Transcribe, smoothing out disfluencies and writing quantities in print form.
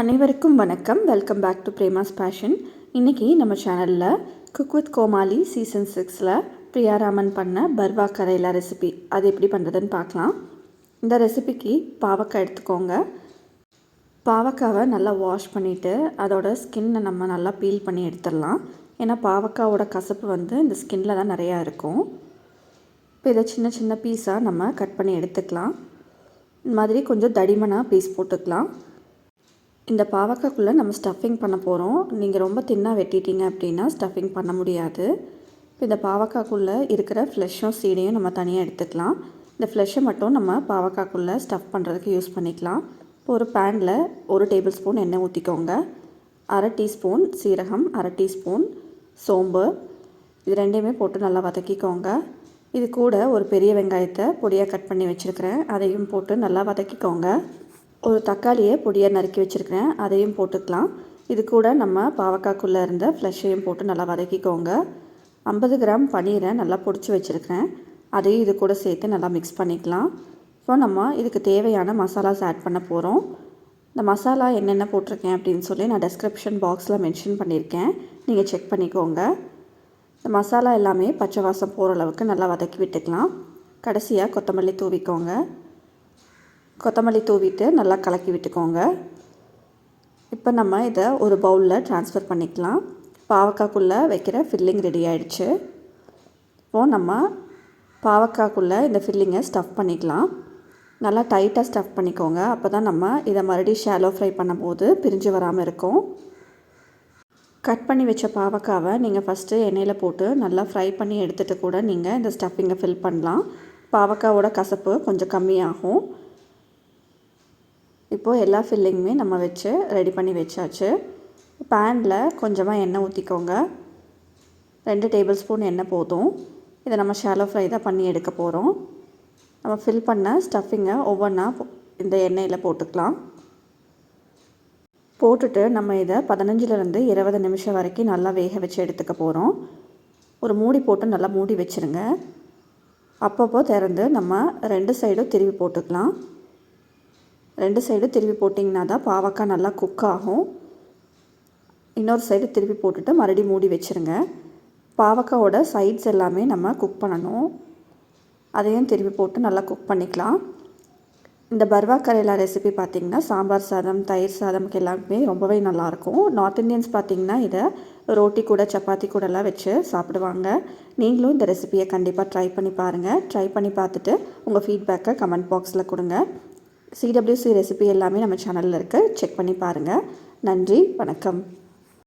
அனைவருக்கும் வணக்கம். Welcome back to Prema's passion. இன்றைக்கி நம்ம சேனலில் குக் வித் கோமாளி சீசன் 6ல் பிரியாராமன் பண்ண பர்வா கரேலா ரெசிபி அது எப்படி பண்ணுறதுன்னு பார்க்கலாம். இந்த ரெசிபிக்கு பாவக்காய் எடுத்துக்கோங்க. பாவக்காவை நல்லா வாஷ் பண்ணிவிட்டு அதோட ஸ்கின்னை நம்ம நல்லா பீல் பண்ணி எடுத்துடலாம். ஏன்னா பாவக்காவோட கசப்பு இந்த ஸ்கின்னில் தான் நிறையா இருக்கும். இப்போ இதை சின்ன சின்ன பீஸாக நம்ம கட் பண்ணி எடுத்துக்கலாம். இந்த மாதிரி கொஞ்சம் தடிமனாக பீஸ் போட்டுக்கலாம். இந்த பாவக்காய்க்குள்ளே நம்ம ஸ்டஃபிங் பண்ண போகிறோம். நீங்கள் ரொம்ப தின்னாக வெட்டிட்டீங்க அப்படின்னா ஸ்டஃபிங் பண்ண முடியாது. இப்போ இந்த பாவக்காய்க்குள்ளே இருக்கிற ஃப்ளெஷ்ஷும் சீடையும் நம்ம தனியாக எடுத்துக்கலாம். இந்த ஃப்ளெஷ்ஷை மட்டும் நம்ம பாவக்காய்க்குள்ளே ஸ்டஃப் பண்ணுறதுக்கு யூஸ் பண்ணிக்கலாம். இப்போ ஒரு பேனில் 1 டேபிள் ஸ்பூன் எண்ணெய் ஊற்றிக்கோங்க. 1/2 டீஸ்பூன் சீரகம், 1/2 டீஸ்பூன் சோம்பு, இது ரெண்டையுமே போட்டு நல்லா வதக்கிக்கோங்க. இது கூட ஒரு பெரிய வெங்காயத்தை பொடியாக கட் பண்ணி வச்சுருக்கிறேன், அதையும் போட்டு நல்லா வதக்கிக்கோங்க. ஒரு தக்காளியை பொடியாக நறுக்கி வச்சுருக்கிறேன், அதையும் போட்டுக்கலாம். இது கூட நம்ம பாவக்காய்க்குள்ளே இருந்த ஃப்ளஷையும் போட்டு நல்லா வதக்கிக்கோங்க. 50 கிராம் பன்னீரை நல்லா பொடிச்சு வச்சுருக்கிறேன், அதையும் இது கூட சேர்த்து நல்லா மிக்ஸ் பண்ணிக்கலாம். இப்போ நம்ம இதுக்கு தேவையான மசாலாஸ் ஆட் பண்ண போகிறோம். இந்த மசாலா என்னென்ன போட்டிருக்கேன் அப்படின்னு சொல்லி நான் டெஸ்கிரிப்ஷன் பாக்ஸில் மென்ஷன் பண்ணியிருக்கேன், நீங்கள் செக் பண்ணிக்கோங்க. இந்த மசாலா எல்லாமே பச்சை வாசம் போகிற அளவுக்கு நல்லா வதக்கி விட்டுக்கலாம். கடைசியாக கொத்தமல்லி தூவிக்கோங்க. கொத்தமல்லி தூவிட்டு நல்லா கலக்கி விட்டுக்கோங்க. இப்போ நம்ம இதை ஒரு பவுலில் ட்ரான்ஸ்ஃபர் பண்ணிக்கலாம். பாவக்காய்க்குள்ளே வைக்கிற ஃபில்லிங் ரெடி ஆகிடுச்சு. இப்போது நம்ம பாவக்காய்க்குள்ளே இந்த ஃபில்லிங்கை ஸ்டஃப் பண்ணிக்கலாம். நல்லா டைட்டாக ஸ்டஃப் பண்ணிக்கோங்க. அப்போ தான் நம்ம இதை மறுபடியும் ஷாலோ ஃப்ரை பண்ணும்போது பிரிஞ்சு வராமல் இருக்கும். கட் பண்ணி வச்ச பாவக்காவை நீங்கள் ஃபஸ்ட்டு எண்ணெயில் போட்டு நல்லா ஃப்ரை பண்ணி எடுத்துகிட்டு கூட நீங்கள் இந்த ஸ்டஃபிங்கை ஃபில் பண்ணலாம். பாவக்காவோட கசப்பு கொஞ்சம் கம்மியாகும். இப்போது எல்லா ஃபில்லிங்குமே நம்ம வச்சு ரெடி பண்ணி வச்சாச்சு. பேனில் கொஞ்சமாக எண்ணெய் ஊற்றிக்கோங்க. 2 டேபிள் ஸ்பூன் எண்ணெய் போதும். இதை நம்ம ஷாலோ ஃப்ரை தான் பண்ணி எடுக்க போகிறோம். நம்ம ஃபில் பண்ண ஸ்டஃபிங்கை ஒவ்வொன்றா இந்த எண்ணெயில் போட்டுக்கலாம். போட்டுட்டு நம்ம இதை 15லேருந்து 20 நிமிஷம் வரைக்கும் நல்லா வேக வச்சு எடுத்துக்க போகிறோம். ஒரு மூடி போட்டு நல்லா மூடி வச்சுருங்க. அப்பப்போ திறந்து நம்ம 2 சைடும் திருவி போட்டுக்கலாம். 2 சைடு திருப்பி போட்டிங்கன்னா தான் பாவக்காய் நல்லா குக் ஆகும். இன்னொரு சைடு திருப்பி போட்டுட்டு மறுபடியும் மூடி வச்சுருங்க. பாவக்காயோட சைட்ஸ் எல்லாமே நம்ம குக் பண்ணணும். அதையும் திருப்பி போட்டு நல்லா குக் பண்ணிக்கலாம். இந்த பர்வா கரேலா ரெசிபி பார்த்திங்கன்னா சாம்பார் சாதம், தயிர் சாதம்க்கு எல்லாமே ரொம்பவே நல்லாயிருக்கும். நார்த் இந்தியன்ஸ் பார்த்திங்கன்னா இதை ரோட்டி கூட சப்பாத்தி கூடலாம் வச்சு சாப்பிடுவாங்க. நீங்களும் இந்த ரெசிபியை கண்டிப்பாக ட்ரை பண்ணி பாருங்கள். ட்ரை பண்ணி பார்த்துட்டு உங்கள் ஃபீட்பேக்கை கமெண்ட் பாக்ஸில் கொடுங்க. CWC ரெசிபி எல்லாமே நம்ம சேனலில் இருக்குது, செக் பண்ணி பாருங்கள். நன்றி, வணக்கம்.